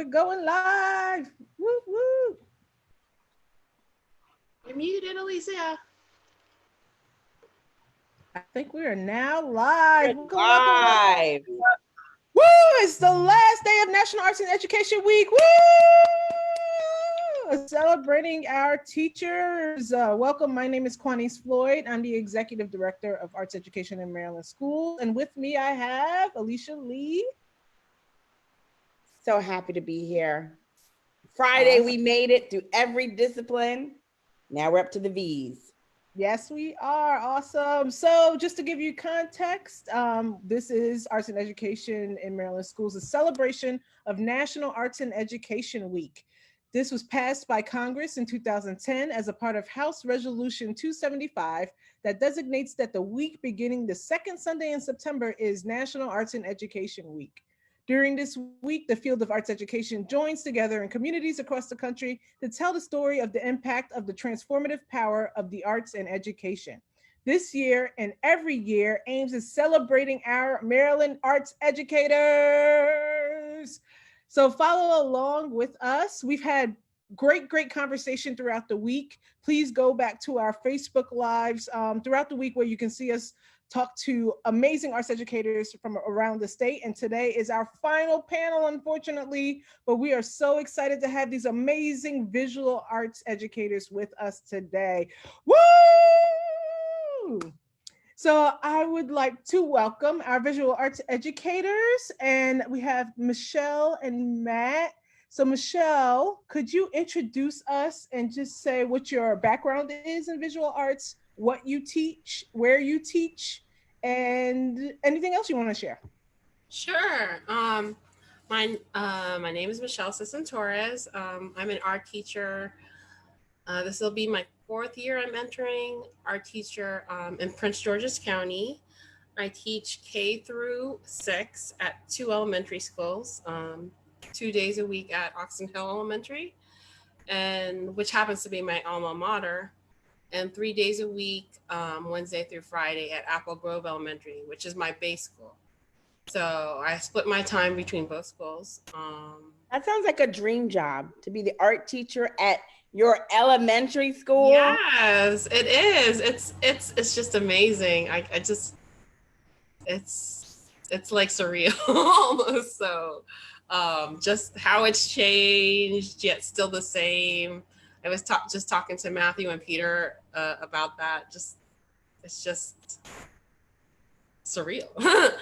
We're going live. Woo woo. You're muted, Alicia. I think we are now live. Live. Woo! It's the last day of National Arts and Education Week. Woo! Celebrating our teachers. Welcome. My name is Quanice Floyd. I'm the Executive Director of Arts Education in Maryland Schools. And with me, I have Alicia Lee. So happy to be here. Friday, Awesome. we made it through every discipline. Now we're up to the V's. Yes, we are. Awesome. So just to give you context, this is Arts and Education in Maryland Schools, a celebration of National Arts and Education Week. This was passed by Congress in 2010 as a part of House Resolution 275 that designates that the week beginning the second Sunday in September is National Arts and Education Week. During this week, the field of arts education joins together in communities across the country to tell the story of the impact of the transformative power of the arts and education. This year and every year, AEMS is celebrating our Maryland arts educators. So follow along with us. We've had great conversation throughout the week. Please go back to our Facebook Lives throughout the week where you can see us talk to amazing arts educators from around the state. And today is our final panel, unfortunately, but we are so excited to have these amazing visual arts educators with us today. Woo! So I would like to welcome our visual arts educators, and we have Michele and Matt. So Michele, could you introduce us and just say what your background is in visual arts, what you teach, where you teach, and anything else you want to share? Sure. My name is Michele Sison-Torres. I'm an art teacher. This will be my 4th year I'm entering art teacher in Prince George's County. I teach K through 6 at 2 elementary schools, 2 days a week at Oxon Hill Elementary, and which happens to be my alma mater, and 3 days a week, Wednesday through Friday at Apple Grove Elementary, which is my base school. So I split my time between both schools. That sounds like a dream job, to be the art teacher at your elementary school. Yes, it is. It's just amazing. It's like surreal almost. So just how it's changed, yet still the same. I was just talking to Matthew and Peter about that. It's just surreal. What's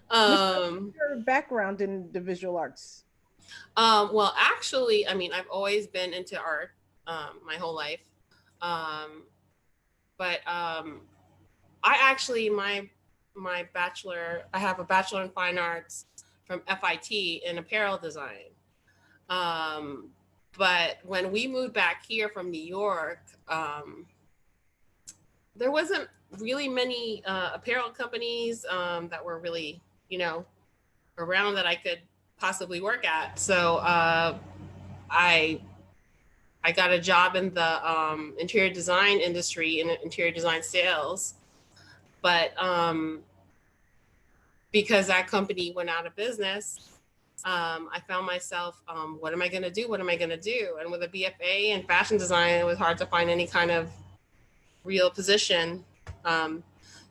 your background in the visual arts? Well, actually, I mean, I've always been into art my whole life. But I actually, my bachelor, I have a bachelor in fine arts from FIT in apparel design. But when we moved back here from New York, there wasn't really many apparel companies that were really, around that I could possibly work at. So I got a job in the interior design industry, in interior design sales. But because that company went out of business, I found myself, what am I going to do? What am I going to do? And with a BFA in fashion design, it was hard to find any kind of real position.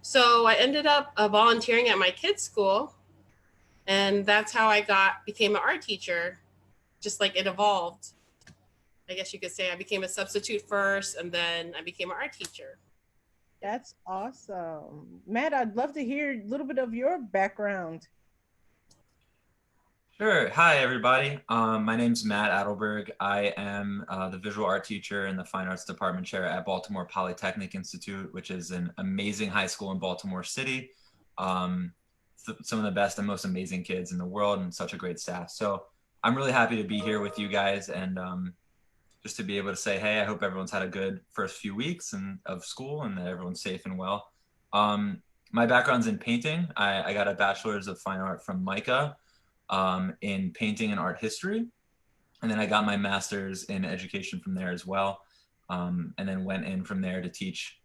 So I ended up volunteering at my kids' school. And that's how I became an art teacher, just like it evolved. I guess you could say I became a substitute first, and then I became an art teacher. That's awesome. Matt, I'd love to hear a little bit of your background. Sure. Hi, everybody. My name's Matt Adelberg. I am the visual art teacher and the fine arts department chair at Baltimore Polytechnic Institute, which is an amazing high school in Baltimore City. Some of the best and most amazing kids in the world and such a great staff. So I'm really happy to be here with you guys and just to be able to say, hey, I hope everyone's had a good first few weeks of school and that everyone's safe and well. My background's in painting. I got a bachelor's of fine art from MICA in painting and art history. And then I got my master's in education from there as well. And then went in from there to teach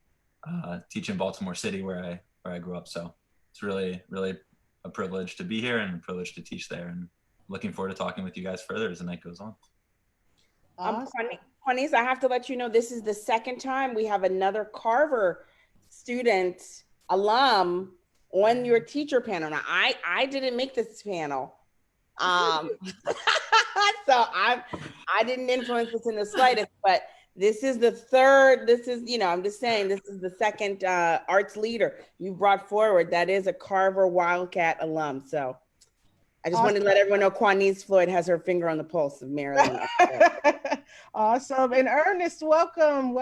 in Baltimore City where I grew up. So it's really, really a privilege to be here and a privilege to teach there. And looking forward to talking with you guys further as the night goes on. Awesome. Quanice, I have to let you know, this is the second time we have another Carver student alum on your teacher panel. Now, I didn't make this panel. So I didn't influence this in the slightest, but this is the third, I'm just saying, this is the second arts leader you brought forward that is a Carver Wildcat alum. So I just wanted to let everyone know Quanice Floyd has her finger on the pulse of Maryland. Awesome. And Ernest, welcome.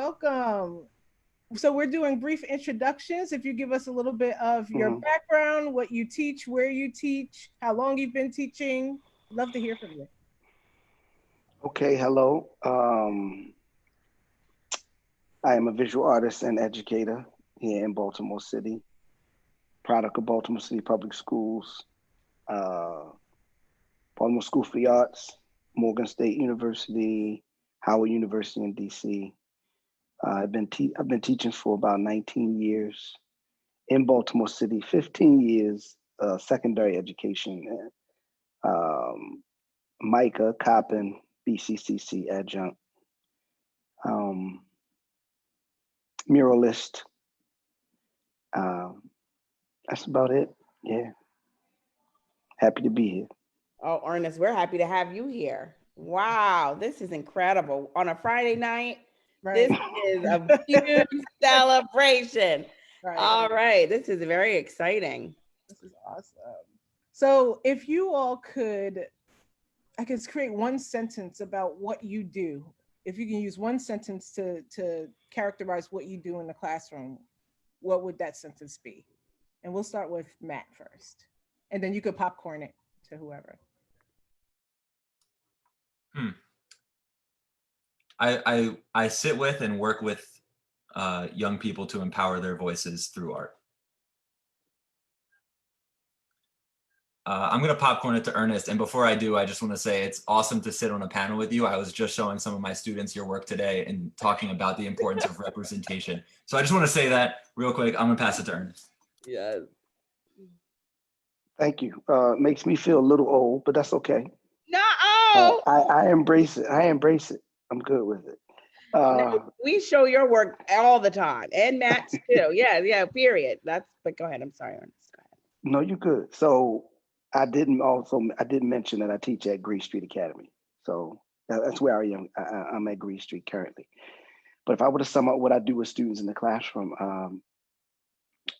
So we're doing brief introductions. If you give us a little bit of your background, what you teach, where you teach, how long you've been teaching. Love to hear from you. Okay, hello. I am a visual artist and educator here in Baltimore City, product of Baltimore City Public Schools, Baltimore School for the Arts, Morgan State University, Howard University in DC. I've been teaching for about 19 years in Baltimore City, 15 years secondary education, MICA, Coppin, BCCC adjunct, muralist. That's about it. Yeah. Happy to be here. Oh, Ernest, we're happy to have you here. Wow, this is incredible. On a Friday night, Right. this is a huge celebration. Right. All right, this is very exciting. This is awesome. So if you all could, I could create one sentence about what you do. If you can use one sentence to characterize what you do in the classroom, what would that sentence be? And we'll start with Matt first. And then you could popcorn it to whoever. I sit with and work with young people to empower their voices through art. I'm going to popcorn it to Ernest. And before I do, I just want to say it's awesome to sit on a panel with you. I was just showing some of my students your work today and talking about the importance of representation. So I just want to say that real quick. I'm going to pass it to Ernest. Yes. Thank you. Makes me feel a little old, but that's okay. No. I embrace it. I'm good with it. We show your work all the time, and Matt's too. Yeah. Period. But go ahead. I'm sorry, Ernest. Go ahead. No, you're good. So I didn't mention that I teach at Greece Street Academy. So that's where I am. I'm at Greece Street currently. But if I were to sum up what I do with students in the classroom,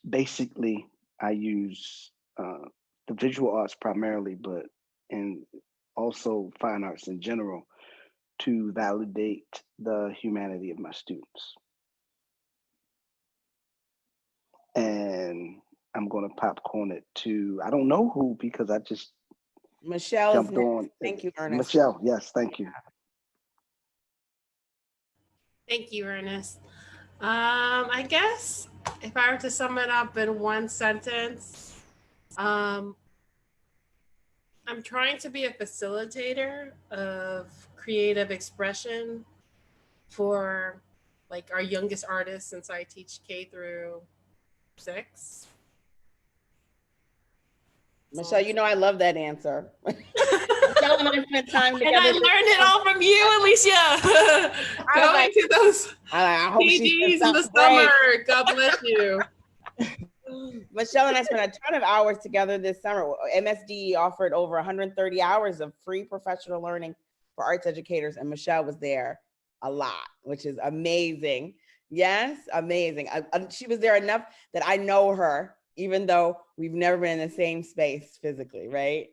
basically I use the visual arts primarily, and also fine arts in general, to validate the humanity of my students. And I'm going to popcorn it to, I don't know who, because I just Michele jumped is next. on. Thank you, Ernest. Michele, yes, thank you. Thank you, Ernest. I guess if I were to sum it up in one sentence, I'm trying to be a facilitator of creative expression for like our youngest artists, since I teach K through 6. Michele, I love that answer. Michele and I spent time together. And I learned it all from you, Alicia. Going to those PDs in the summer. God bless you. Michele and I spent a ton of hours together this summer. MSDE offered over 130 hours of free professional learning for arts educators, and Michele was there a lot, which is amazing. Yes, amazing. She was there enough that I know her, even though we've never been in the same space physically, right?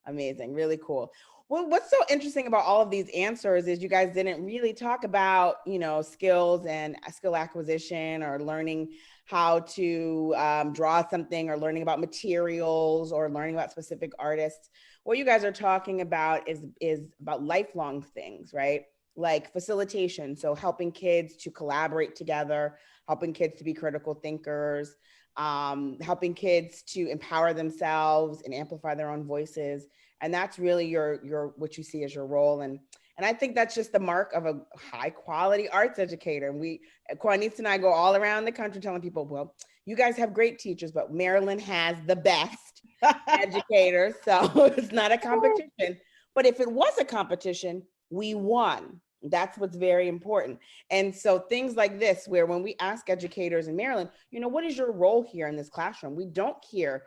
Amazing, really cool. Well, what's so interesting about all of these answers is you guys didn't really talk about, skills and skill acquisition, or learning how to draw something, or learning about materials, or learning about specific artists. What you guys are talking about is about lifelong things, right? Like facilitation, so helping kids to collaborate together, helping kids to be critical thinkers, helping kids to empower themselves and amplify their own voices. And that's really your what you see as your role. And I think that's just the mark of a high quality arts educator. And Quanice and I go all around the country telling people, well, You guys have great teachers, but Maryland has the best educators. So it's not a competition. But if it was a competition, we won. That's what's very important. And so things like this, where when we ask educators in Maryland, what is your role here in this classroom? We don't hear,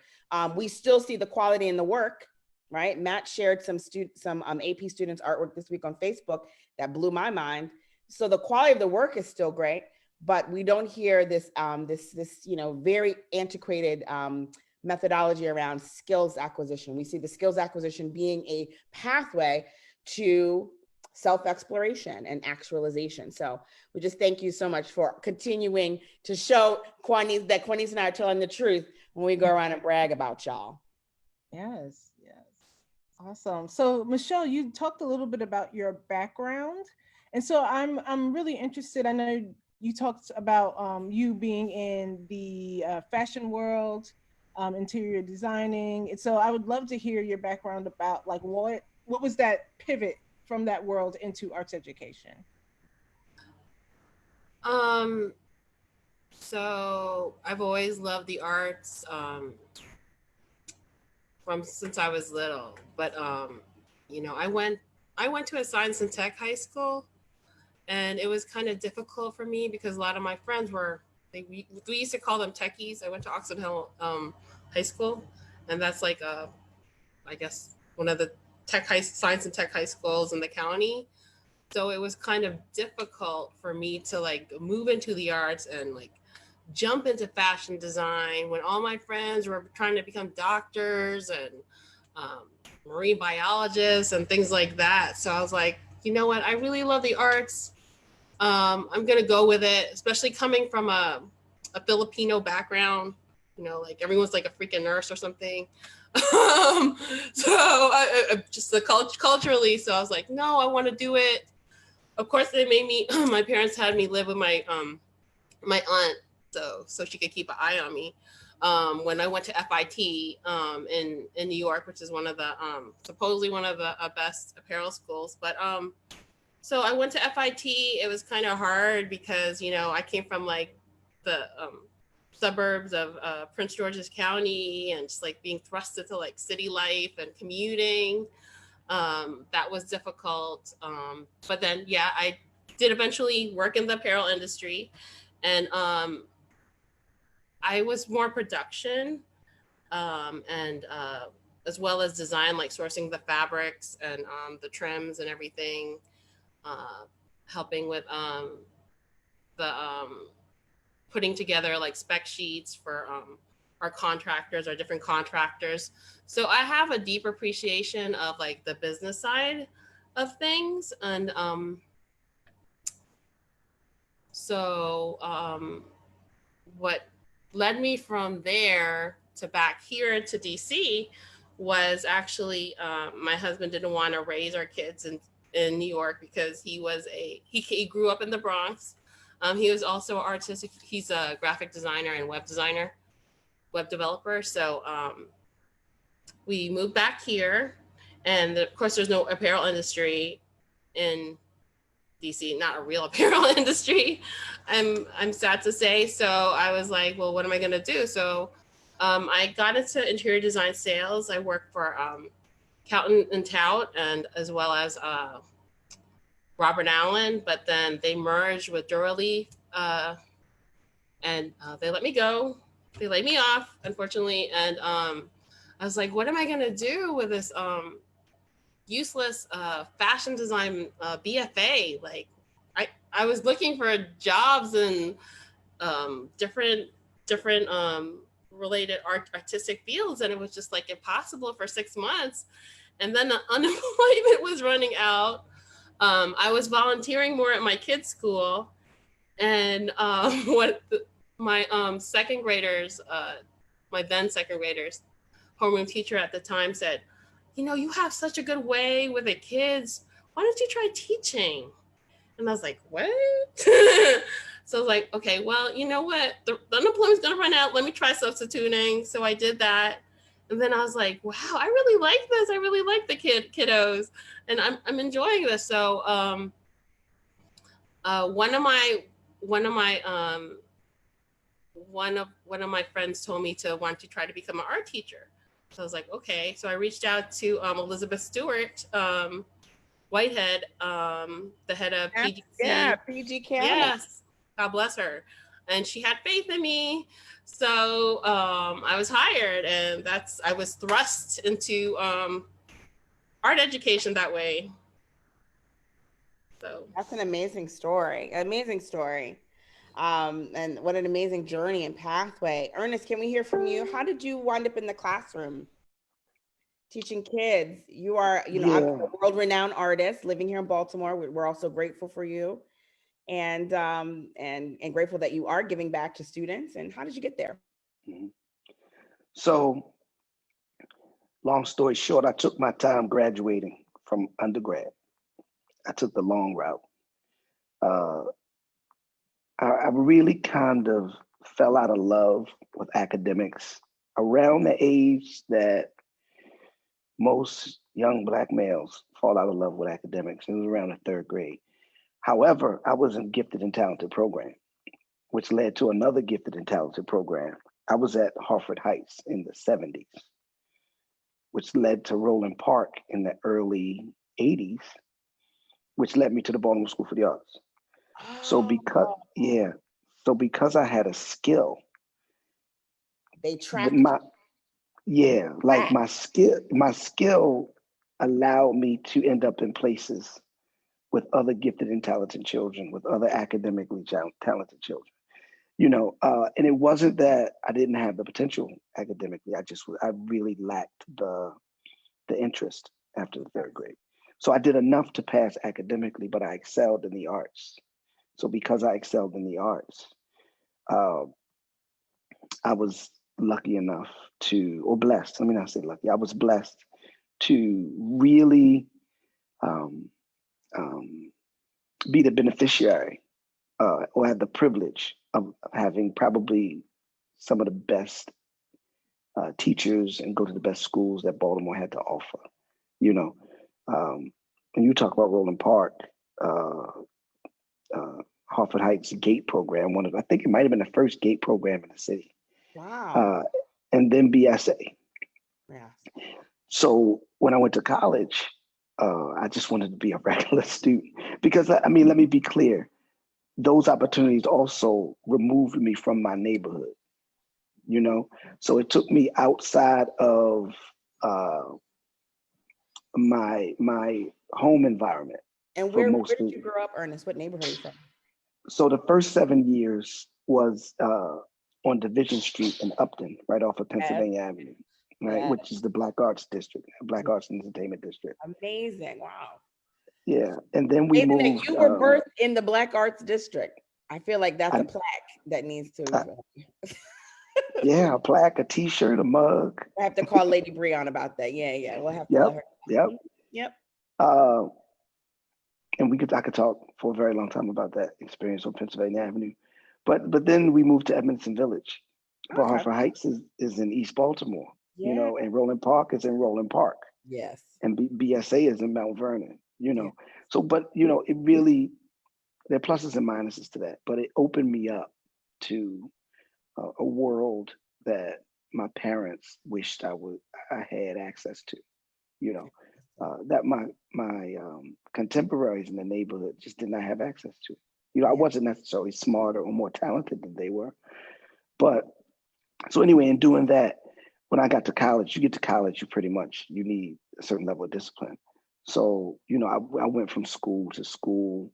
we still see the quality in the work, right? Matt shared some AP students' artwork this week on Facebook that blew my mind. So the quality of the work is still great, but we don't hear this, very antiquated methodology around skills acquisition. We see the skills acquisition being a pathway to self-exploration and actualization. So we just thank you so much for continuing to show that Quanice and I are telling the truth when we go around and brag about y'all. Yes. Awesome. So Michele, you talked a little bit about your background. And so I'm really interested. I know you talked about you being in the fashion world, interior designing. And so I would love to hear your background about like what was that pivot from that world into arts education? So I've always loved the arts since I was little, but I went to a science and tech high school, and it was kind of difficult for me because a lot of my friends we used to call them techies. I went to Oxon Hill High School, and that's like I guess one of the science and tech high schools in the county. So it was kind of difficult for me to like move into the arts and like jump into fashion design when all my friends were trying to become doctors and marine biologists and things like that. So I was like, you know what? I really love the arts. I'm going to go with it, especially coming from a Filipino background, like everyone's like a freaking nurse or something. So I just culturally, so I was like, no, I want to do it. Of course, they made me, my parents had me live with my aunt, so she could keep an eye on me. When I went to FIT in New York, which is one of the supposedly one of the best apparel schools. But so I went to FIT. It was kind of hard because I came from like the suburbs of Prince George's County, and just like being thrust into like city life and commuting. That was difficult. But then, yeah, I did eventually work in the apparel industry, and I was more production and as well as design, like sourcing the fabrics and the trims and everything, helping with the putting together like spec sheets for our contractors, our different contractors. So I have a deep appreciation of like the business side of things. And what led me from there to back here to DC was actually my husband didn't want to raise our kids in New York because he grew up in the Bronx. He was also artistic. He's a graphic designer and web developer. So we moved back here, and of course there's no apparel industry in DC, not a real apparel industry. I'm sad to say. So I was like, well, what am I gonna do? So I got into interior design sales. I worked for Cowton and Tout, and as well as Robert Allen, but then they merged with Duraleaf, and they let me go. They laid me off, unfortunately. And I was like, what am I gonna do with this useless fashion design BFA? Like, I was looking for jobs in different related artistic fields, and it was just like impossible for 6 months. And then the unemployment was running out. I was volunteering more at my kids' school, and my second graders, my then second graders, homeroom teacher at the time said, you have such a good way with the kids. Why don't you try teaching? And I was like, what? So I was like, okay, well, you know what? The unemployment's gonna run out. Let me try substituting. So I did that. And then I was like, wow, I really like this. I really like the kiddos, and I'm enjoying this. So one of my one of my friends told me to want to try to become an art teacher. So I was like, okay. So I reached out to Elizabeth Stewart, Whitehead, the head of Yeah, PGC. PG County. Yes, God bless her. And she had faith in me. So I was hired, and I was thrust into art education that way. So That's an amazing story. Amazing story. And what an amazing journey and pathway. Ernest, can we hear from you? How did you wind up in the classroom teaching kids? You are, Yeah. obviously a world-renowned artist living here in Baltimore. We're also grateful for you, and grateful that you are giving back to students. And how did you get there? Mhm. So, long story short, I took my time graduating from undergrad. I took the long route. Uh, I really kind of fell out of love with academics around the age that most young Black males fall out of love with academics. It was around the third grade. However, I was in gifted and talented program, which led to another gifted and talented program. I was at Harford Heights in the 70s, which led to Roland Park in the early 80s, which led me to the Baltimore School for the Arts. So Oh, because I had a skill, they the- tracked my like back. my skill allowed me to end up in places with other gifted and talented children, with other academically talented children. And it wasn't that I didn't have the potential academically. I really lacked the interest after the third grade. So I did enough to pass academically, but I excelled in the arts. So because I excelled in the arts, uh, I was lucky enough or blessed. Let me not say lucky. I was blessed to really um, um, be the beneficiary or have the privilege of having probably some of the best teachers and go to the best schools that Baltimore had to offer. You know, when you talk about Roland Park, uh, uh, Harford Heights GATE program, I think it might have been the first GATE program in the city, Wow. uh, and then BSA. Yeah. So when I went to college, I just wanted to be a regular student because I mean, let me be clear. Those opportunities also removed me from my neighborhood, so it took me outside of uh, my home environment And for where most did of. you grow up, Ernest? What neighborhood are you from? So the first 7 years was on Division Street in Upton, right off of Yes. Pennsylvania Avenue, right, Yes. which is the Black Arts District, Black Arts and Entertainment District. Amazing. Wow. Yeah, and then we Amazing that moved. you were birthed in the Black Arts District. I feel like that's I, a plaque that needs to. I, yeah, a plaque, a T-shirt, a mug. I have to call Lady Breon about that. Yeah, yeah. We'll have to let Yep, her. yep. Yep. Uh, and I could talk for a very long time about that experience on Pennsylvania Avenue, but then we moved to Edmondson Village. But Okay. Hartford Heights is in East Baltimore, Yeah. and Roland Park is in Roland Park, Yes. and BSA is in Mount Vernon. Yeah. So but it really, there are pluses and minuses to that, but it opened me up to a world that my parents wished I had access to. That my contemporaries in the neighborhood just did not have access to. I Yeah. wasn't necessarily smarter or more talented than they were, but so anyway, in doing that, when I got to college, you get to college, you need a certain level of discipline. So I went from school to school,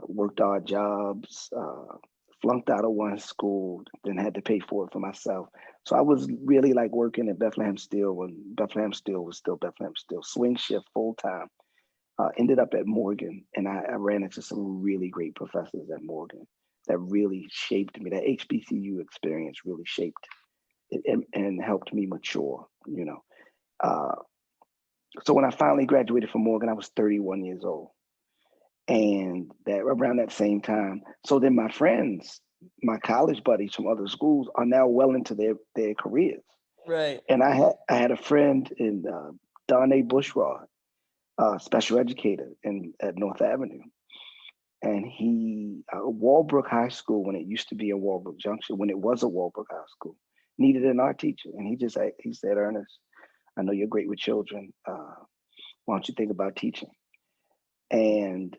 worked odd jobs, flunked out of one school, then had to pay for it for myself. So I was really like working at Bethlehem Steel when Bethlehem Steel was still Bethlehem Steel, swing shift full time. Ended up at Morgan, and I ran into some really great professors at Morgan that really shaped me. That HBCU experience really shaped it and helped me mature. Uh, so when I finally graduated from Morgan, I was 31 years old. And that around that same time, so then my friends, my college buddies from other schools are now well into their careers. Right. And I had a friend in Donnie Bushrod, special educator at North Avenue. And he, Walbrook High School, when it used to be in Walbrook Junction, when it was a Walbrook High School, needed an art teacher. And he said, Ernest, I know you're great with children. Why don't you think about teaching? And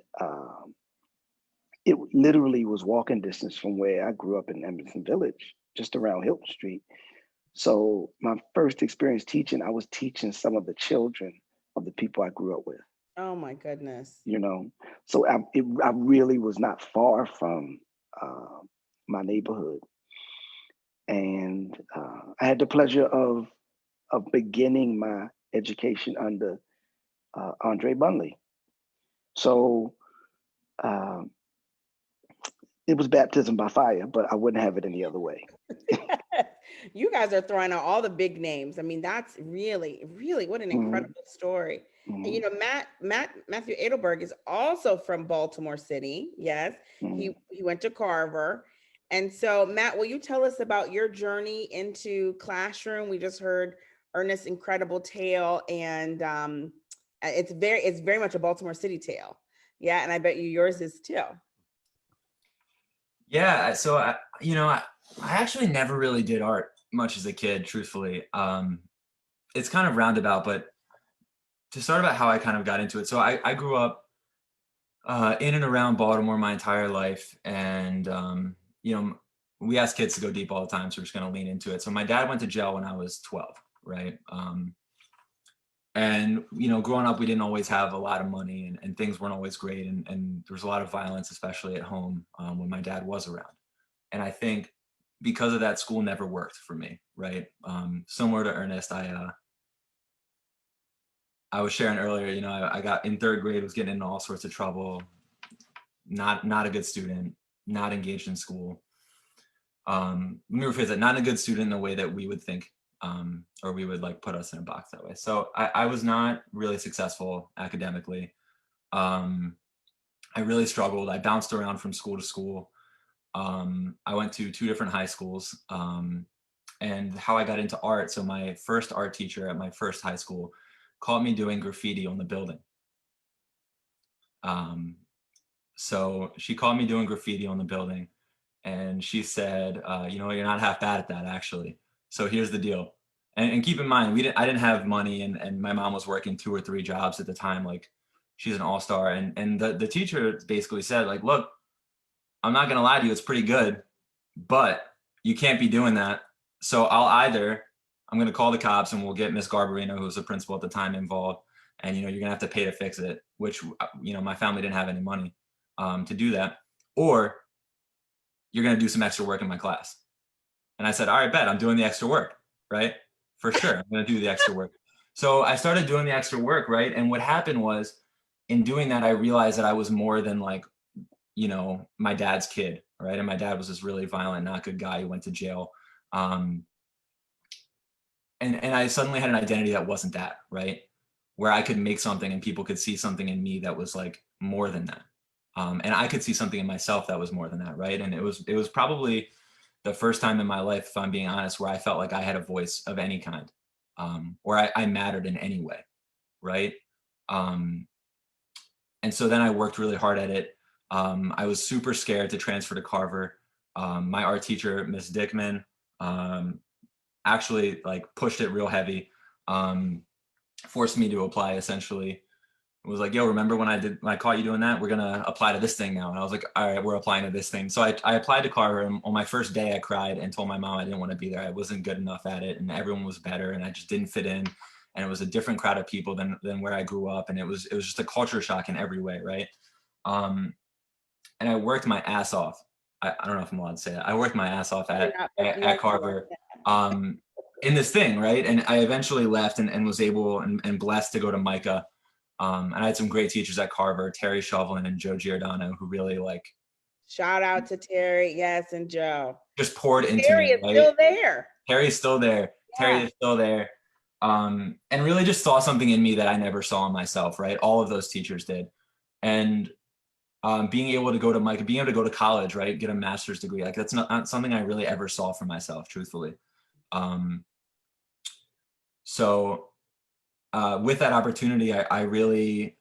it literally was walking distance from where I grew up in Emerson Village, just around Hilton Street. So my first experience teaching, I was teaching some of the children of the people I grew up with. Oh my goodness. You know, so I really was not far from my neighborhood, and I had the pleasure of beginning my education under Andre Bunley. So it was baptism by fire, but I wouldn't have it any other way. You guys are throwing out all the big names. I mean, that's really, really what an incredible story. And you know, Matthew Adelberg is also from Baltimore City. Yes, he went to Carver. And so, Matt, will you tell us about your journey into classroom? We just heard Ernest's incredible tale, and it's very much a Baltimore City tale. Yeah, and I bet you yours is too. Yeah, so I actually never really did art much as a kid, truthfully. It's kind of roundabout, but to start about how I kind of got into it. So I grew up in and around Baltimore my entire life. And, we ask kids to go deep all the time, so we're just going to lean into it. So my dad went to jail when I was 12, right? And, growing up, we didn't always have a lot of money, and things weren't always great. And there was a lot of violence, especially at home when my dad was around. And I think because of that, school never worked for me, right? Similar to Ernest, I was sharing earlier, I got in third grade, was getting into all sorts of trouble, not a good student, not engaged in school. Let me rephrase that, not a good student in the way that we would think, or we would like put us in a box that way. So I was not really successful academically. I really struggled. I bounced around from school to school. I went to 2 different high schools, and how I got into art. So my first art teacher at my first high school caught me doing graffiti on the building. So she caught me doing graffiti on the building, and she said, you're not half bad at that, actually. So here's the deal. And keep in mind, I didn't have money, and my mom was working 2 or 3 jobs at the time. Like, she's an all-star. And the teacher basically said, like, look, I'm not going to lie to you, it's pretty good, but you can't be doing that. So I'm going to call the cops, and we'll get Miss Garbarino, who was the principal at the time, involved. And, you're going to have to pay to fix it, which, my family didn't have any money to do that. Or you're going to do some extra work in my class. And I said, all right, bet, I'm doing the extra work, right? For sure, I'm going to do the extra work. So I started doing the extra work, right? And what happened was, in doing that, I realized that I was more than like, my dad's kid, right? And my dad was this really violent, not good guy who went to jail. And I suddenly had an identity that wasn't that, right? Where I could make something and people could see something in me that was like more than that. And I could see something in myself that was more than that, right? And it was probably the first time in my life, if I'm being honest, where I felt like I had a voice of any kind, or I mattered in any way, right? And so then I worked really hard at it. I was super scared to transfer to Carver. My art teacher, Miss Dickman, actually like pushed it real heavy, forced me to apply essentially. It was like, yo, remember when I caught you doing that? We're gonna apply to this thing now. And I was like, all right, we're applying to this thing. So I applied to Carver, and on my first day I cried and told my mom I didn't want to be there. I wasn't good enough at it, and everyone was better, and I just didn't fit in. And it was a different crowd of people than where I grew up. And it was just a culture shock in every way, right? And I worked my ass off. I don't know if I'm allowed to say that. I worked my ass off at Carver in this thing, right? And I eventually left and was able and blessed to go to Micah. And I had some great teachers at Carver, Terry Shovelin and Joe Giordano, who really like. Shout out to Terry, yes, and Joe. Just poured into Terry me. is still there. Terry's still there. Yeah. Terry is still there. And really just saw something in me that I never saw in myself, right? All of those teachers did. And being able to go to Micah, being able to go to college, right? Get a master's degree. Like that's not something I really ever saw for myself, truthfully. So with that opportunity, I really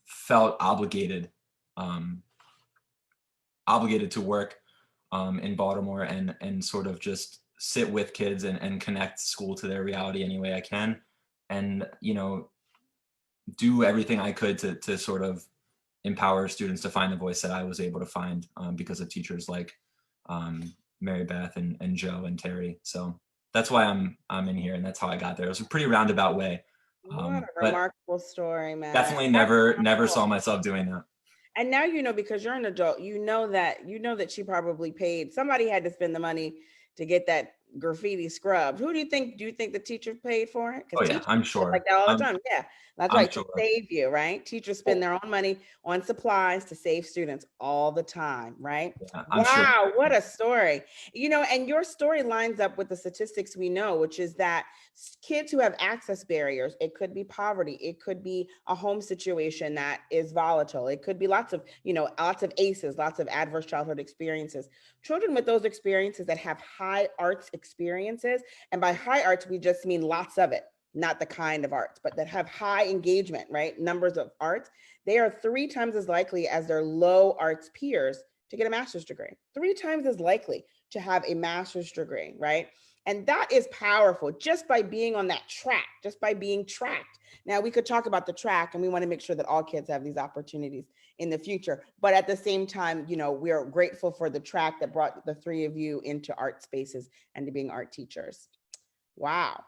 felt obligated obligated to work in Baltimore and sort of just sit with kids and connect school to their reality any way I can. And, you know, do everything I could to sort of empower students to find the voice that I was able to find because of teachers like Mary Beth and Joe and Terry. So that's why I'm in here, and that's how I got there. It was a pretty roundabout way. What a But remarkable story, man. definitely never saw myself doing that. And now you know, because you're an adult, you know that she probably paid, somebody had to spend the money to get that graffiti scrubbed. Who do you think the teacher paid for it? Oh yeah, I'm sure. Like that all the time. Yeah, that's I'm right. sure. To save you, right? Teachers spend their own money on supplies to save students all the time, right? Yeah, I'm wow, sure. What a story. You know, and your story lines up with the statistics we know, which is that kids who have access barriers, it could be poverty, it could be a home situation that is volatile, it could be lots of ACEs, lots of adverse childhood experiences. Children with those experiences that have high arts experiences, and by high arts, we just mean lots of it, not the kind of arts, but that have high engagement, right? Numbers of arts, they are 3 times as likely as their low arts peers to get a master's degree, 3 times as likely to have a master's degree, right? And that is powerful just by being on that track, just by being tracked. Now we could talk about the track, and we want to make sure that all kids have these opportunities in the future. But at the same time, you know, we're grateful for the track that brought the 3 of you into art spaces and to being art teachers. Wow.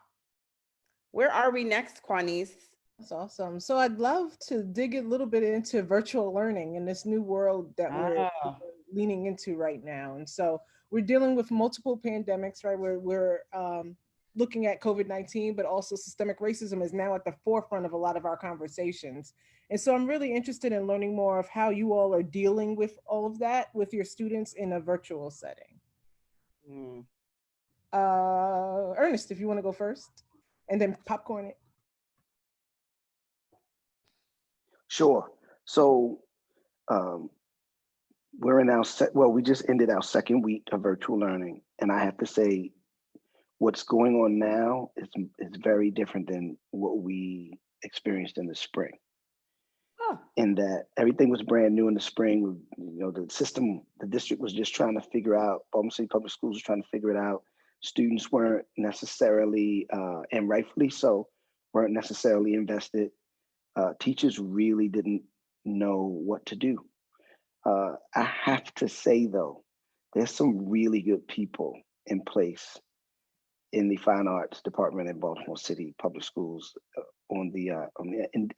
Where are we next, Quanice? That's awesome. So I'd love to dig a little bit into virtual learning in this new world that we're leaning into right now. And so we're dealing with multiple pandemics, right? We're looking at COVID-19, but also systemic racism is now at the forefront of a lot of our conversations. And so I'm really interested in learning more of how you all are dealing with all of that with your students in a virtual setting. Ernest, if you want to go first, and then popcorn it. Sure. So we're in our we just ended our second week of virtual learning, and I have to say, what's going on now is very different than what we experienced in the spring. In that everything was brand new in the spring. You know, the district was just trying to figure out. Baltimore City Public Schools was trying to figure it out. Students weren't necessarily, and rightfully so, weren't necessarily invested. Teachers really didn't know what to do. I have to say though, there's some really good people in place in the fine arts department in Baltimore City Public Schools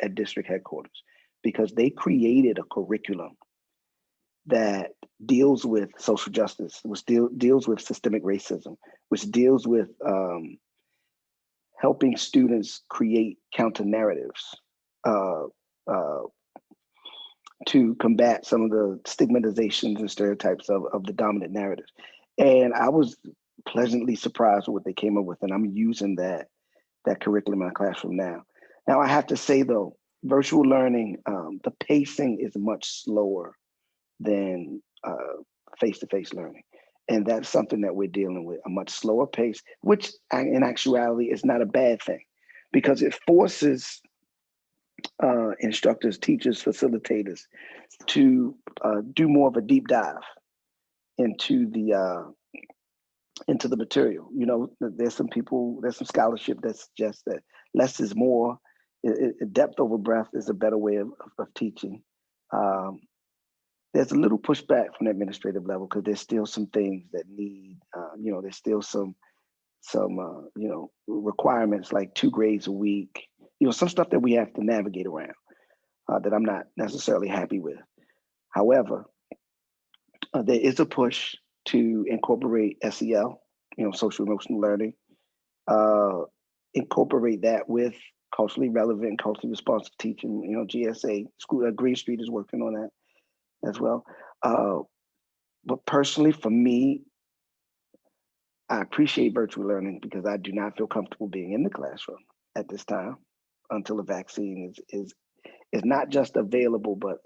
at district headquarters, because they created a curriculum that deals with social justice, which deals with systemic racism, which deals with helping students create counter narratives to combat some of the stigmatizations and stereotypes of the dominant narratives. And I was pleasantly surprised with what they came up with, and I'm using that curriculum in my classroom now. Now, I have to say though, virtual learning, the pacing is much slower than face-to-face learning. And that's something that we're dealing with, a much slower pace, which in actuality is not a bad thing, because it forces instructors, teachers, facilitators to do more of a deep dive into the material. You know, there's some scholarship that suggests that less is more. Depth over breadth is a better way of teaching. There's a little pushback from the administrative level because there's still some things that need, there's still some requirements like 2 grades a week, some stuff that we have to navigate around that I'm not necessarily happy with. However, there is a push to incorporate SEL, social emotional learning, incorporate that with culturally relevant, culturally responsive teaching. GSA, Green Street is working on that as well. But personally, for me, I appreciate virtual learning because I do not feel comfortable being in the classroom at this time until a vaccine is not just available, but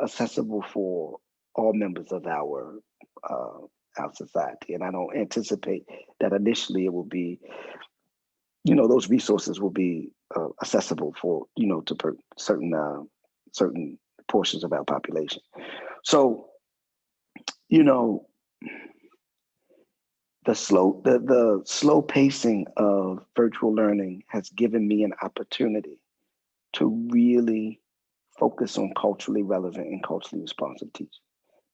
accessible for all members of our society. And I don't anticipate that initially it will be, those resources will be accessible for, to certain portions of our population. So, you know, the slow pacing of virtual learning has given me an opportunity to really focus on culturally relevant and culturally responsive teaching.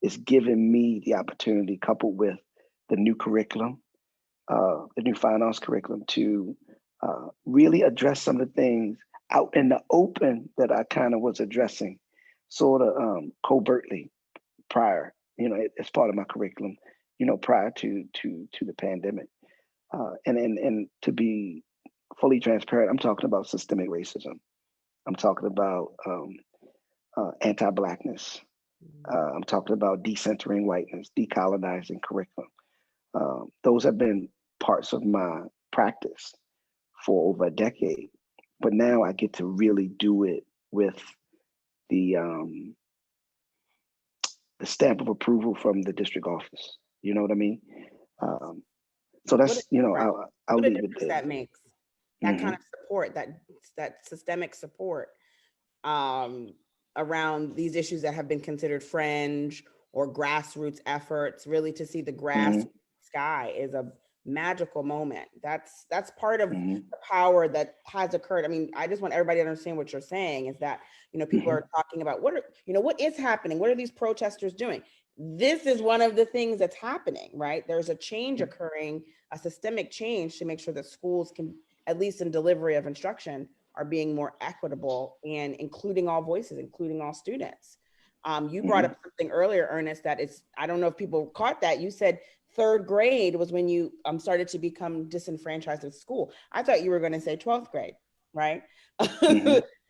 It's given me the opportunity, coupled with the new curriculum, the new fine arts curriculum, to really address some of the things out in the open that I kind of was addressing sort of covertly prior, as part of my curriculum, prior to the pandemic. And to be fully transparent, I'm talking about systemic racism. I'm talking about anti-Blackness. I'm talking about decentering whiteness, decolonizing curriculum. Those have been parts of my practice for over a decade, but now I get to really do it with the stamp of approval from the district office. You know what I mean? So that's, I'll leave it there. That makes that kind of support, that systemic support around these issues that have been considered fringe or grassroots efforts, really to see the grass sky is a magical moment. That's part of the power that has occurred. I mean, I just want everybody to understand what you're saying is that, people are talking about what is happening? What are these protesters doing? This is one of the things that's happening, right? There's a change occurring, a systemic change to make sure that schools can, at least in delivery of instruction, are being more equitable and including all voices, including all students. You brought up something earlier, Ernest, that it's, I don't know if people caught that. You said third grade was when you started to become disenfranchised at school. I thought you were going to say 12th grade, right?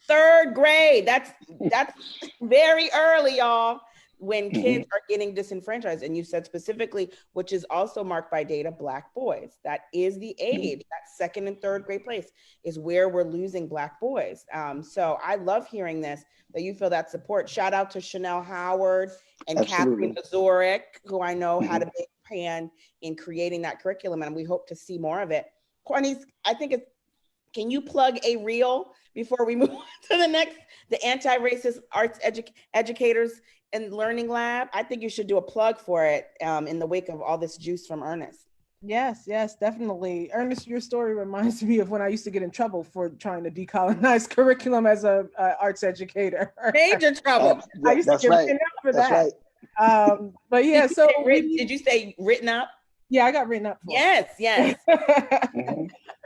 Third grade, that's very early, y'all, when kids are getting disenfranchised. And you said specifically, which is also marked by data, Black boys. That is the age, that second and third grade place is where we're losing Black boys. So I love hearing this, that you feel that support. Shout out to Chanel Howard and Kathleen Mazurek, who I know had a big hand in creating that curriculum, and we hope to see more of it. Cornice, I think can you plug a reel before we move on to the next, the Anti-Racist Arts Educators and Learning Lab? I think you should do a plug for it in the wake of all this juice from Ernest. Yes, definitely. Ernest, your story reminds me of when I used to get in trouble for trying to decolonize curriculum as a arts educator. Major trouble. I used to get written up for that. Right. But yeah, did you say written up? Yeah, I got written up for it. Yes.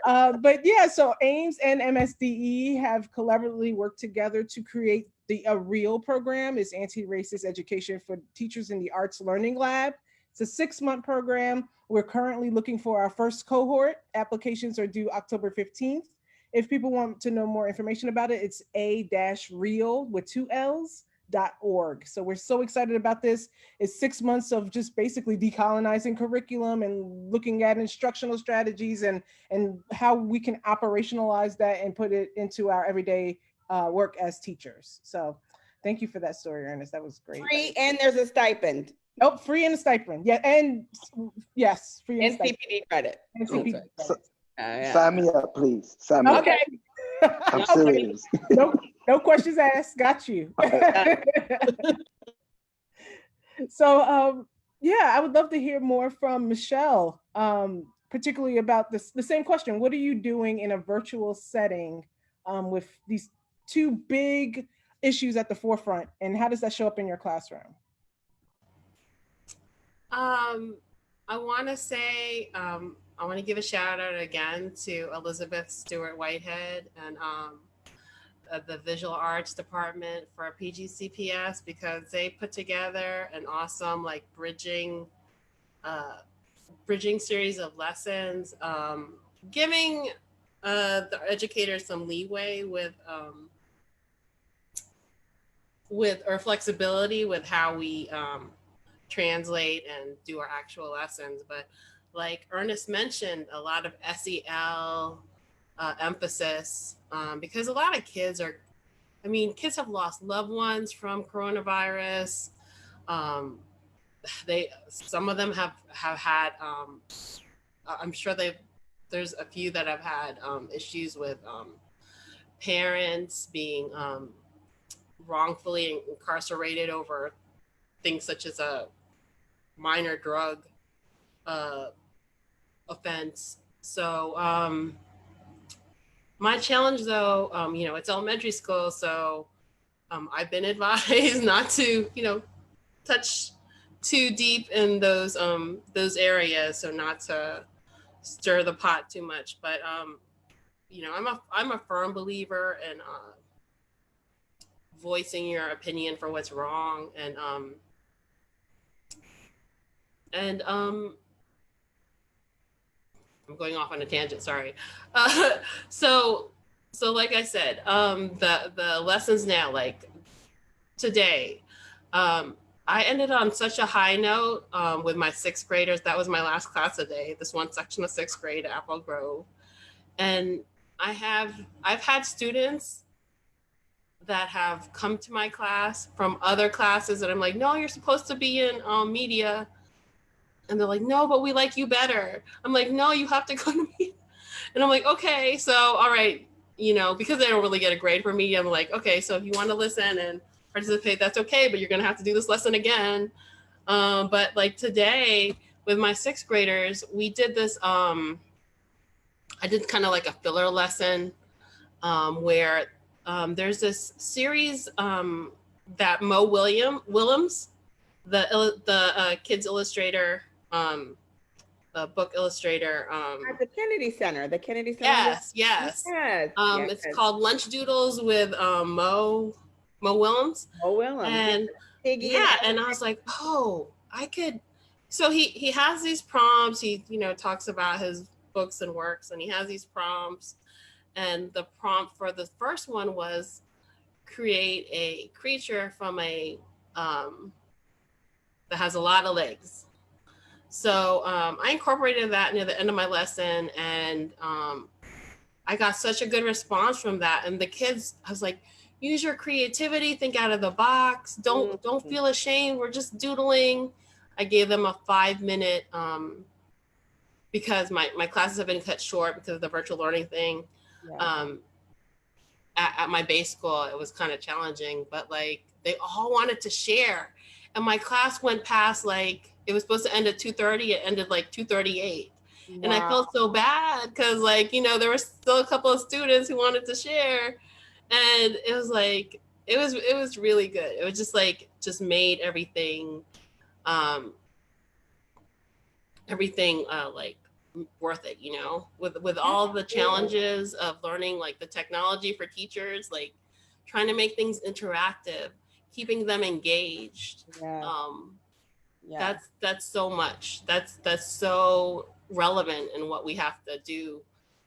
But yeah, so AEMS and MSDE have collaboratively worked together to create a real program. It's Anti-Racist Education for Teachers in the Arts Learning Lab. It's a 6-month program. We're currently looking for our first cohort. Applications are due October 15th. If people want to know more information about it, it's a-real with 2 L's.org. So we're so excited about this. It's 6 months of just basically decolonizing curriculum and looking at instructional strategies and how we can operationalize that and put it into our everyday work as teachers. So thank you for that story, Ernest. That was great. Free, and there's a stipend. Oh, free and a stipend. Yeah, and yes, free and CPD credit. And CPD credit. So, sign me up, please. Sign me up. I'm serious. No questions asked. Got you. So, yeah, I would love to hear more from Michele, particularly about the same question. What are you doing in a virtual setting with these 2 big issues at the forefront, and how does that show up in your classroom? I want to say, I want to give a shout out again to Elizabeth Stewart Whitehead and the Visual Arts Department for PGCPS, because they put together an awesome bridging series of lessons, giving the educators some leeway with or flexibility with how we translate and do our actual lessons. But like Ernest mentioned, a lot of SEL emphasis, because a lot of kids have lost loved ones from coronavirus. Some of them have had, I'm sure there's a few that have had issues with parents being wrongfully incarcerated over things such as a minor drug offense. So my challenge though, it's elementary school, so I've been advised not to, touch too deep in those areas, so not to stir the pot too much. But I'm a firm believer in voicing your opinion for what's wrong, and I'm going off on a tangent, sorry. So like I said, the lessons now, like today, I ended on such a high note with my sixth graders. That was my last class of the day, this one section of sixth grade at Apple Grove. And I've had students that have come to my class from other classes, and I'm like, no, you're supposed to be in media. And they're like, no, but we like you better. I'm like, no, you have to go to media. And I'm like, okay, so all right, because they don't really get a grade for media, I'm like, okay, so if you want to listen and participate, that's okay, but you're gonna have to do this lesson again. But like today with my sixth graders, we did this, I did kind of like a filler lesson where there's this series that Mo Willems, the kids illustrator, the book illustrator. At the Kennedy Center. Yes. Yes. It's called Lunch Doodles with Mo Willems. Oh, Willem. And Piggy and I was like, oh, I could. So he has these prompts. He talks about his books and works, and he has these prompts. And the prompt for the first one was create a creature from a that has a lot of legs. So I incorporated that near the end of my lesson, and I got such a good response from that. And the kids, I was like, use your creativity, think out of the box. Don't feel ashamed. We're just doodling. I gave them a 5-minute because my classes have been cut short because of the virtual learning thing. Yeah. At my base school, it was kind of challenging, but like they all wanted to share. And my class went past, like, it was supposed to end at 2:30. It ended like 2:38. Wow. And I felt so bad because, like, there were still a couple of students who wanted to share. And it was like, it was really good. It was just like, just made everything like worth it, with all the challenges of learning, like the technology for teachers, like trying to make things interactive, keeping them engaged. That's so much. That's so relevant in what we have to do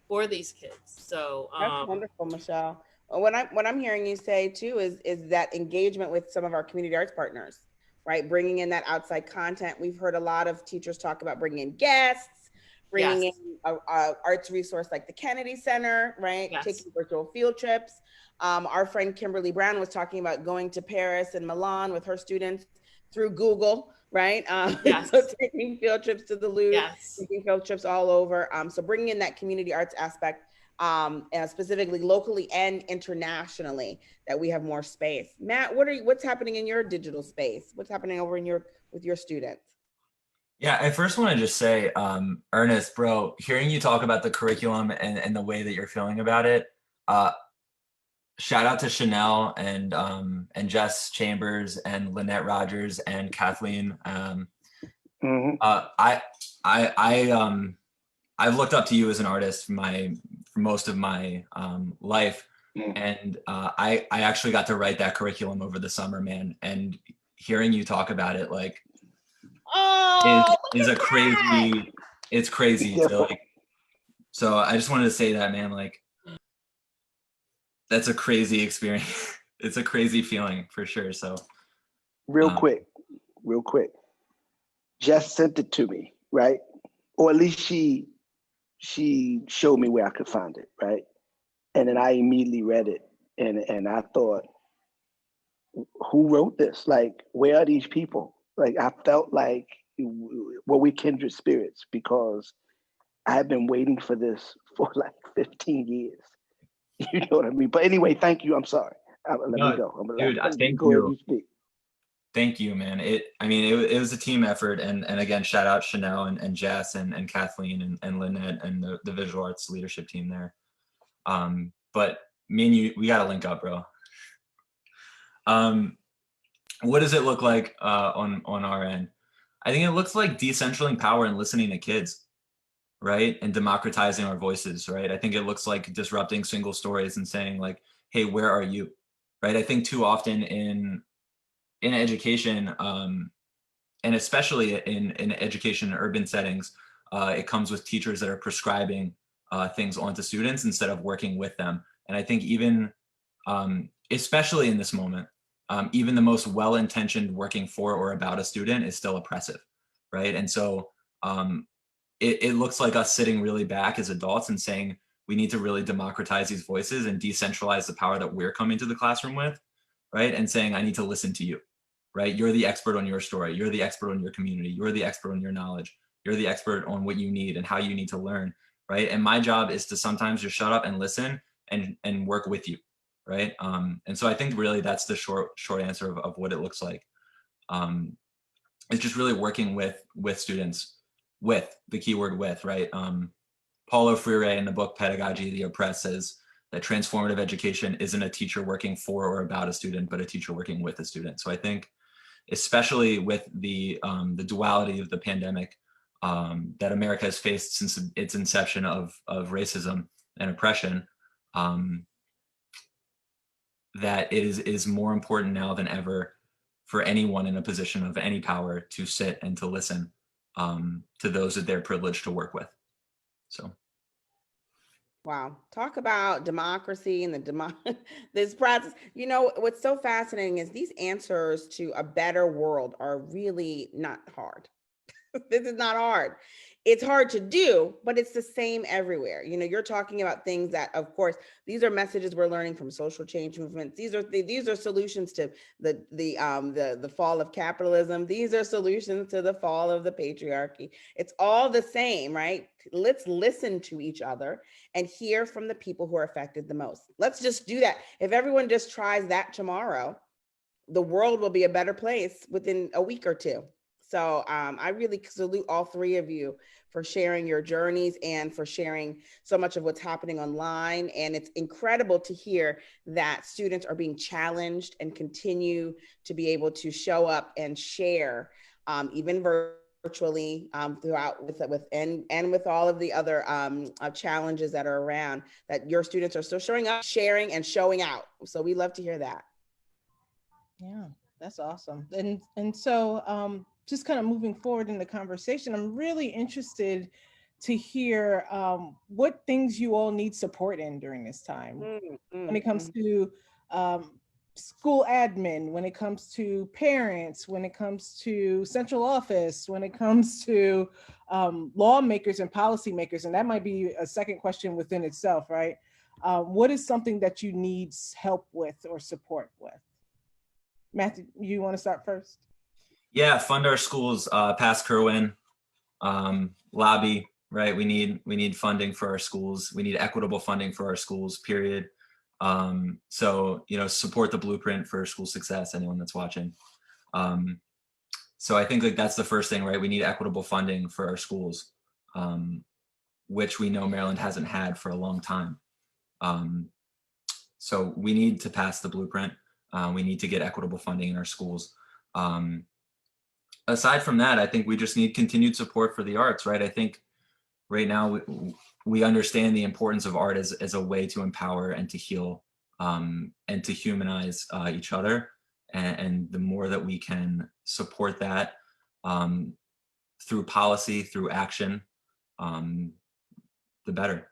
for these kids. So that's wonderful, Michele. What I'm hearing you say too is that engagement with some of our community arts partners, right? Bringing in that outside content. We've heard a lot of teachers talk about bringing in guests, bringing in a arts resource like the Kennedy Center, right? Yes. Taking virtual field trips. Our friend Kimberly Brown was talking about going to Paris and Milan with her students through Google, right? Yes. So taking field trips to the Louvre, yes. Taking field trips all over. So bringing in that community arts aspect, and specifically locally and internationally, that we have more space. Matt, what's happening in your digital space? What's happening over with your students? Yeah, I first want to just say, Ernest, bro, hearing you talk about the curriculum and the way that you're feeling about it, shout out to Chanel and Jess Chambers and Lynette Rogers and Kathleen. I've looked up to you as an artist for most of my life, and I actually got to write that curriculum over the summer, man. And hearing you talk about it, like, is a crazy. It's crazy. So I just wanted to say that, man. Like, that's a crazy experience. It's a crazy feeling for sure. So real quick, Jess sent it to me, right? Or at least she showed me where I could find it, right? And then I immediately read it, and I thought, who wrote this? Like, where are these people? Like, I felt like, were we kindred spirits? Because I have been waiting for this for like 15 years. You know what I mean? But anyway, thank you. I'm sorry. Let No, me go. I'm gonna dude, let you thank go ahead you. and speak. Thank you, man. It was a team effort, and again, shout out Chanel and Jess and Kathleen and Lynette and the visual arts leadership team there. But me and you, we got to link up, bro. What does it look like on our end? I think it looks like decentralizing power and listening to kids, right? And democratizing our voices, right? I think it looks like disrupting single stories and saying like, hey, where are you, right? I think too often in education, and especially in education in urban settings, it comes with teachers that are prescribing things onto students instead of working with them. And I think even, especially in this moment, even the most well-intentioned working for or about a student is still oppressive, right? And so it looks like us sitting really back as adults and saying, we need to really democratize these voices and decentralize the power that we're coming to the classroom with, right? And saying, I need to listen to you, right? You're the expert on your story. You're the expert on your community. You're the expert on your knowledge. You're the expert on what you need and how you need to learn, right? And my job is to sometimes just shut up and listen and work with you, right? And so I think really that's the short answer of what it looks like. It's just really working with students, with the keyword with, right? Paulo Freire in the book Pedagogy of the Oppressed says that transformative education isn't a teacher working for or about a student, but a teacher working with a student. So I think, especially with the duality of the pandemic that America has faced since its inception of racism and oppression, that it is more important now than ever for anyone in a position of any power to sit and to listen to those that they're privileged to work with. So. Wow. Talk about democracy and this process. You know, what's so fascinating is these answers to a better world are really not hard. This is not hard. It's hard to do, but it's the same everywhere. You know, you're talking about things that, of course, these are messages we're learning from social change movements. These are solutions to the fall of capitalism. These are solutions to the fall of the patriarchy. It's all the same, right? Let's listen to each other and hear from the people who are affected the most. Let's just do that. If everyone just tries that tomorrow, the world will be a better place within a week or two. So I really salute all three of you for sharing your journeys and for sharing so much of what's happening online. And it's incredible to hear that students are being challenged and continue to be able to show up and share, even virtually throughout with all of the other challenges that are around, that your students are still showing up, sharing, and showing out. So we love to hear that. Yeah, that's awesome. And so just kind of moving forward in the conversation, I'm really interested to hear what things you all need support in during this time. When it comes to school admin, when it comes to parents, when it comes to central office, when it comes to lawmakers and policymakers, and that might be a second question within itself, right? What is something that you need help with or support with? Matthew, you want to start first? Yeah, fund our schools, past Kerwin, lobby, right? We need funding for our schools. We need equitable funding for our schools, period. So, you know, support the blueprint for school success, anyone that's watching. So I think like that's the first thing, right? We need equitable funding for our schools, which we know Maryland hasn't had for a long time. So we need to pass the blueprint. We need to get equitable funding in our schools. Aside from that, I think we just need continued support for the arts, right? I think right now we understand the importance of art as a way to empower and to heal and to humanize each other. And the more that we can support that through policy, through action, the better.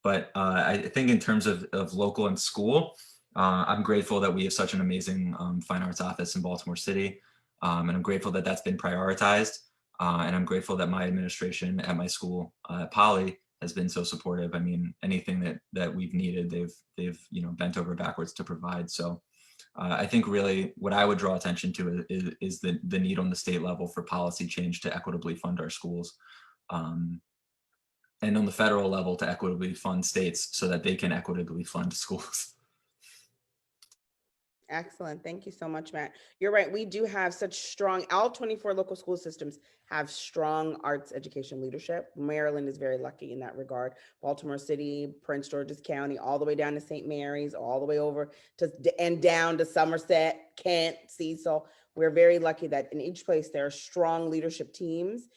But I think in terms of local and school, I'm grateful that we have such an amazing fine arts office in Baltimore City. And I'm grateful that that's been prioritized. And I'm grateful that my administration at my school, Poly, has been so supportive. I mean, anything that we've needed, they've you know bent over backwards to provide. So I think really what I would draw attention to is the need on the state level for policy change to equitably fund our schools. And on the federal level to equitably fund states so that they can equitably fund schools. Excellent. Thank you so much, Matt. You're right. We do have such strong, all 24 local school systems have strong arts education leadership. Maryland is very lucky in that regard. Baltimore City, Prince George's County, all the way down to St. Mary's, all the way over to and down to Somerset, Kent, Cecil. We're very lucky that in each place there are strong leadership teams,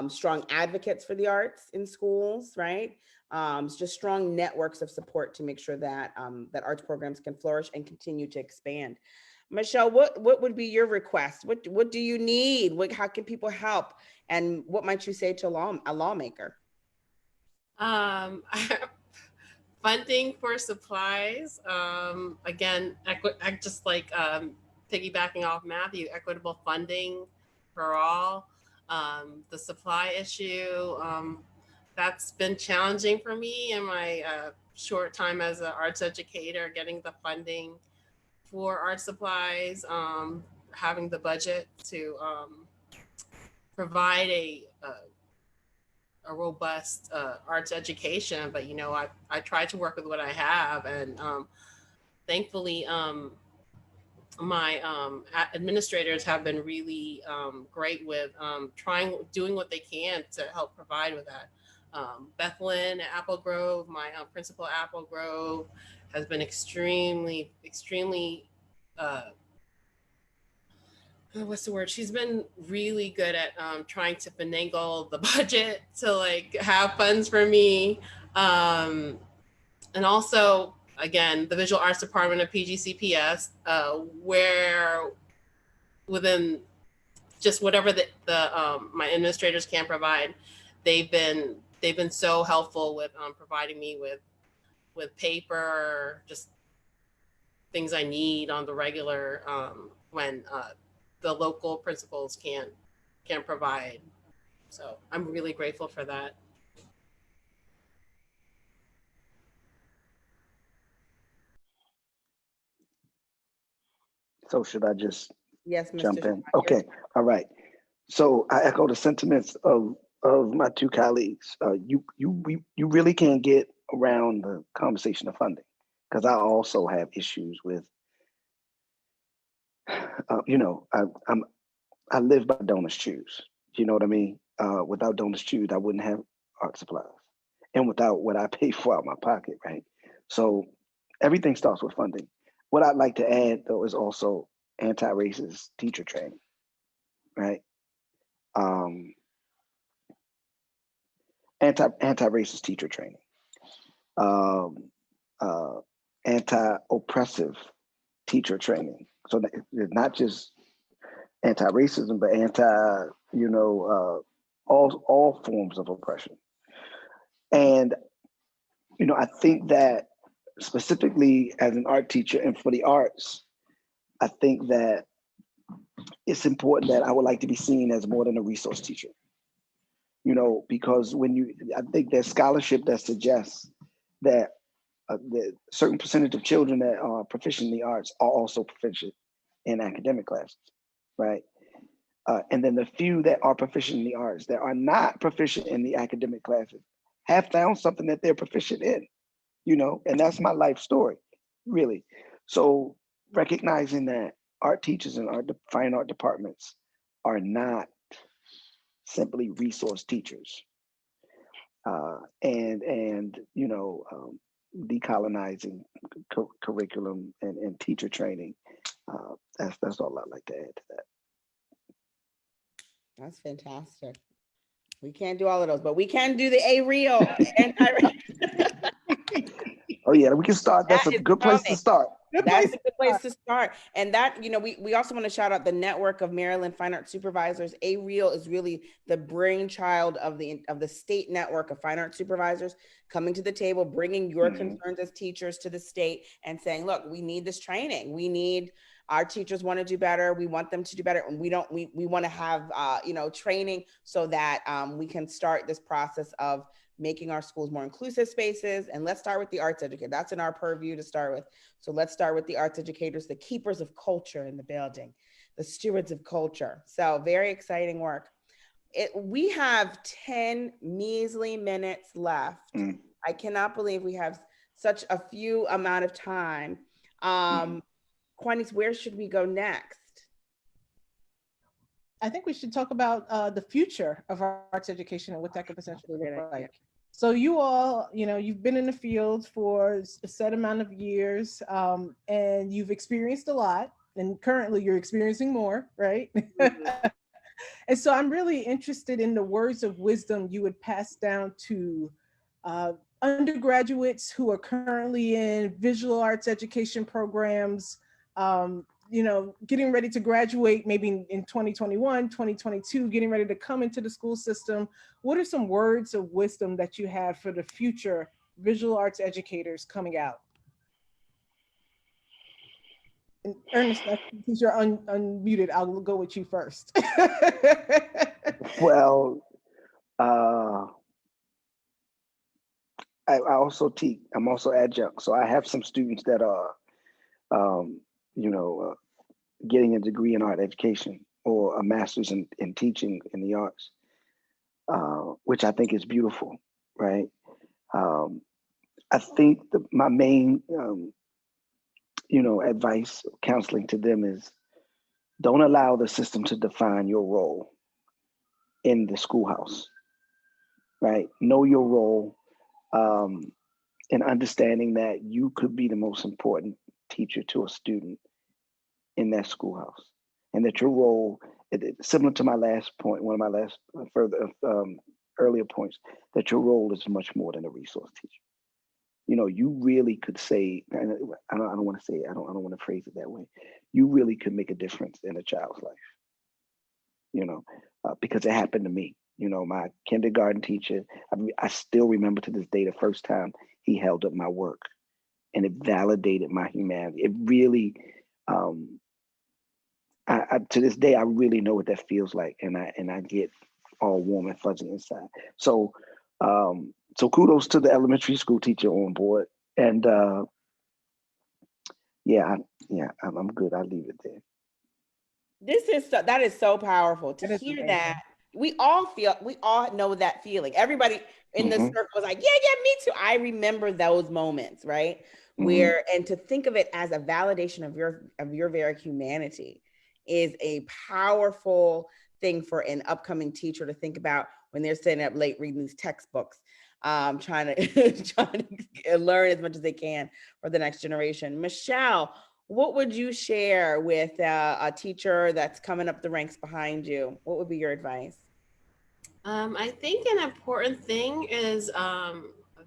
strong advocates for the arts in schools, right? Just strong networks of support to make sure that that arts programs can flourish and continue to expand. Michele, what would be your request? What do you need? How can people help? And what might you say to a lawmaker? Funding for supplies. Again, just like piggybacking off Matthew, equitable funding for all. The supply issue, that's been challenging for me in my short time as an arts educator, getting the funding for art supplies, having the budget to provide a robust arts education. But, I try to work with what I have. And thankfully, my administrators have been really great with doing what they can to help provide with that. Bethlyn at Apple Grove, my principal at Apple Grove, has been extremely what's the word? She's been really good at trying to finagle the budget to like have funds for me. And also, again, the visual arts department of PGCPS, where within just whatever the my administrators can provide, they've been so helpful with providing me with paper, just things I need on the regular when the local principals can't provide. So I'm really grateful for that. So should I just Yes, Mr. jump in? Okay, all right. So I echo the sentiments of my two colleagues. You really can't get around the conversation of funding, because I also have issues with, I live by donors choose. You know what I mean? Without donors choose, I wouldn't have art supplies, and without what I pay for out of my pocket, right? So everything starts with funding. What I'd like to add, though, is also anti-racist teacher training, right? Anti-racist teacher training, anti-oppressive teacher training. So it's not just anti-racism, but all forms of oppression. And I think that specifically as an art teacher and for the arts, I think that it's important that I would like to be seen as more than a resource teacher. Because I think there's scholarship that suggests that the certain percentage of children that are proficient in the arts are also proficient in academic classes, right? And then the few that are proficient in the arts that are not proficient in the academic classes have found something that they're proficient in, and that's my life story, really. So recognizing that art teachers and fine art departments are not simply resource teachers, decolonizing curriculum and teacher training. That's all I'd like to add to that. That's fantastic. We can't do all of those, but we can do the real. Oh yeah, we can start. That's a good place to start. That's a good place to start. And that, we also want to shout out the network of Maryland Fine Arts Supervisors. AREAL is really the brainchild of the state network of fine arts supervisors coming to the table, bringing your concerns as teachers to the state and saying, look, we need this training. Our teachers want to do better. We want them to do better. And we want to have, training so that we can start this process of making our schools more inclusive spaces. And let's start with the arts educator. That's in our purview to start with. So let's start with the arts educators, the keepers of culture in the building, the stewards of culture. So very exciting work. We have 10 measly minutes left. I cannot believe we have such a few amount of time. Quanice, where should we go next? I think we should talk about the future of arts education and what that could potentially look like. So you all, you've been in the field for a set amount of years, and you've experienced a lot, and currently you're experiencing more, right? Mm-hmm. And so I'm really interested in the words of wisdom you would pass down to undergraduates who are currently in visual arts education programs, getting ready to graduate maybe in 2021, 2022, getting ready to come into the school system. What are some words of wisdom that you have for the future visual arts educators coming out? And Ernest, since you're unmuted, I'll go with you first. Well, I also teach. I'm also adjunct, so I have some students that are, getting a degree in art education or a master's in teaching in the arts, which I think is beautiful, right? I think my main, advice, counseling to them is don't allow the system to define your role in the schoolhouse, right? Know your role, and understanding that you could be the most important teacher to a student in that schoolhouse, and that your role, similar to my last point, one of my last earlier points, that your role is much more than a resource teacher. You really could say, and I don't want to phrase it that way. You really could make a difference in a child's life, because it happened to me. My kindergarten teacher, I still remember to this day the first time he held up my work, and it validated my humanity. It really, to this day, I really know what that feels like, and I get all warm and fuzzy inside. So, so kudos to the elementary school teacher on board, and I'm good. I'll leave it there. That is so powerful to hear that. We all know that feeling. Everybody in the circle was like, yeah, me too. I remember those moments, right? Where, and to think of it as a validation of your very humanity is a powerful thing for an upcoming teacher to think about when they're staying up late reading these textbooks, trying to learn as much as they can for the next generation. Michele, what would you share with a teacher that's coming up the ranks behind you? What would be your advice? I think an important thing is a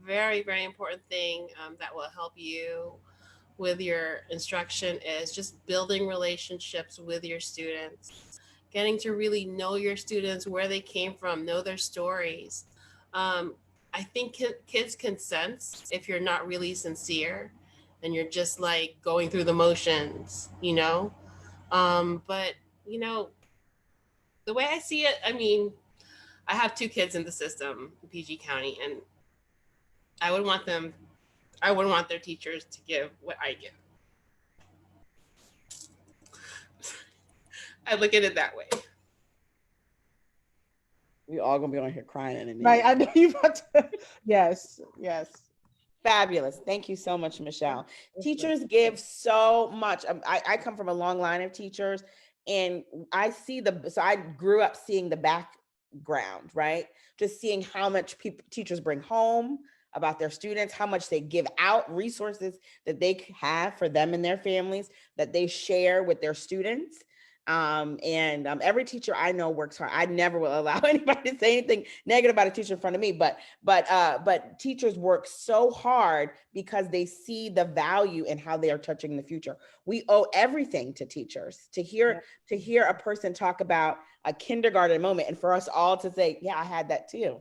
very, very important thing that will help you with your instruction is just building relationships with your students, getting to really know your students, where they came from, know their stories. I think kids can sense if you're not really sincere and you're just like going through the motions, but the way I see it, I mean, I have 2 kids in the system in PG County, and I wouldn't want their teachers to give what I give. I look at it that way. We all gonna be on here crying in a minute. Right, I know you about to. Yes. Fabulous. Thank you so much, Michele. Teachers give so much. I come from a long line of teachers, and I grew up seeing the background, right? Just seeing how much teachers bring home about their students, how much they give out, resources that they have for them and their families that they share with their students. Every teacher I know works hard. I never will allow anybody to say anything negative about a teacher in front of me, but teachers work so hard because they see the value in how they are touching the future. We owe everything to teachers. To hear a person talk about a kindergarten moment, and for us all to say, yeah, I had that too.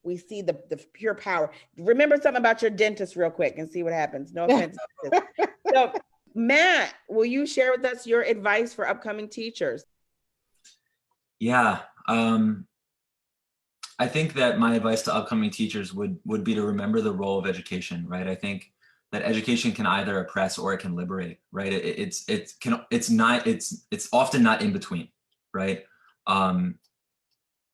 We see the pure power. Remember something about your dentist real quick and see what happens. No offense. So, Matt, will you share with us your advice for upcoming teachers? Yeah, I think that my advice to upcoming teachers would be to remember the role of education, right? I think that education can either oppress or it can liberate, right? It's often not in between, right?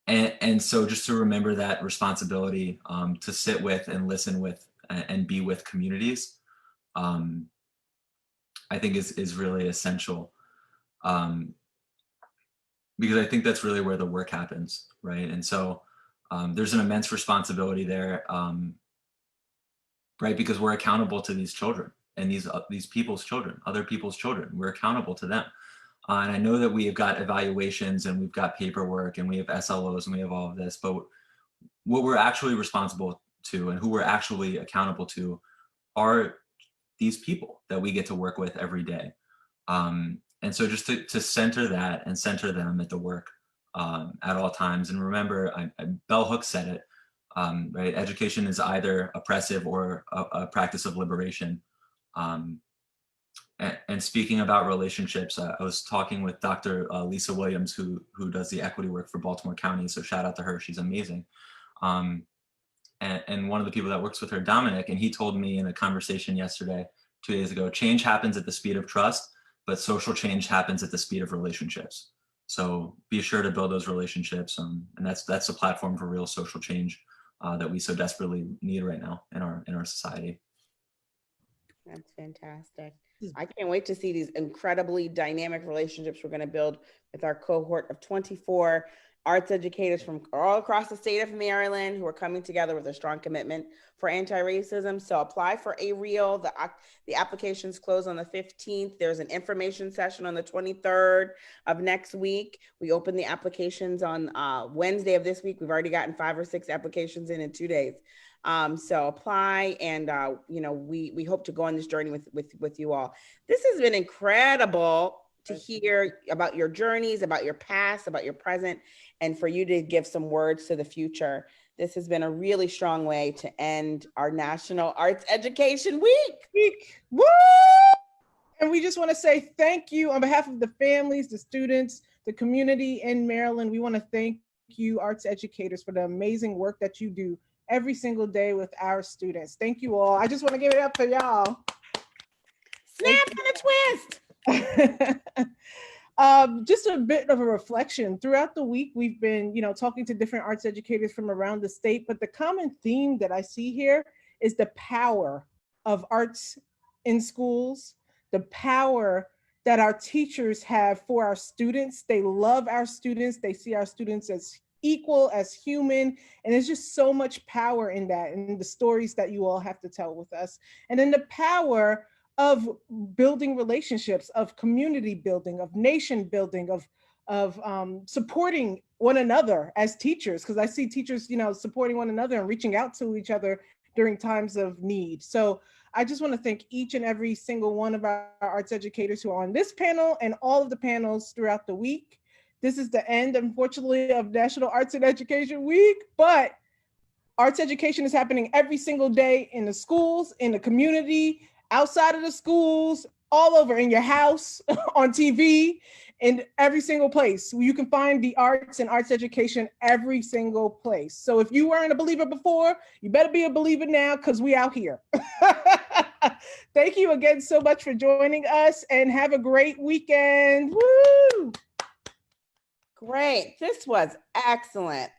And so just to remember that responsibility to sit with and listen with and be with communities. I think is really essential. Because I think that's really where the work happens, right? And so there's an immense responsibility there, right? Because we're accountable to these children and these people's children, other people's children. We're accountable to them. And I know that we have got evaluations and we've got paperwork and we have SLOs and we have all of this, but what we're actually responsible to and who we're actually accountable to are these people that we get to work with every day. And so just to center that and center them at the work at all times. And remember, Bell Hooks said it, right? Education is either oppressive or a practice of liberation. And speaking about relationships, I was talking with Dr. Lisa Williams, who does the equity work for Baltimore County. So shout out to her, she's amazing. And one of the people that works with her, Dominic, and he told me in a conversation yesterday, 2 days ago, change happens at the speed of trust, but social change happens at the speed of relationships. So be sure to build those relationships. And that's a platform for real social change that we so desperately need right now in our society. That's fantastic. I can't wait to see these incredibly dynamic relationships we're going to build with our cohort of 24 arts educators from all across the state of Maryland who are coming together with a strong commitment for anti-racism. So apply for AREAL. The applications close on the 15th. There's an information session on the 23rd of next week. We open the applications on Wednesday of this week. We've already gotten 5 or 6 applications in 2 days. So apply, and we hope to go on this journey with you all. This has been incredible to hear about your journeys, about your past, about your present, and for you to give some words to the future. This has been a really strong way to end our National Arts Education Week. Woo! And we just want to say thank you on behalf of the families, the students, the community in Maryland. We want to thank you, arts educators, for the amazing work that you do every single day with our students. Thank you all. I just want to give it up for y'all. Snap and a twist. Just a bit of a reflection. Throughout the week, we've been, talking to different arts educators from around the state, but the common theme that I see here is the power of arts in schools, the power that our teachers have for our students. They love our students. They see our students as equal, as human, and there's just so much power in that, and the stories that you all have to tell with us. And then the power of building relationships, of community building, of nation building, of supporting one another as teachers, because I see teachers, supporting one another and reaching out to each other during times of need. So I just want to thank each and every single one of our arts educators who are on this panel and all of the panels throughout the week. This is the end, unfortunately, of National Arts and Education Week, but arts education is happening every single day in the schools, in the community, outside of the schools, all over, in your house, on TV, in every single place. You can find the arts and arts education every single place. So if you weren't a believer before, you better be a believer now, because we out here. Thank you again so much for joining us, and have a great weekend. Woo! Great. This was excellent.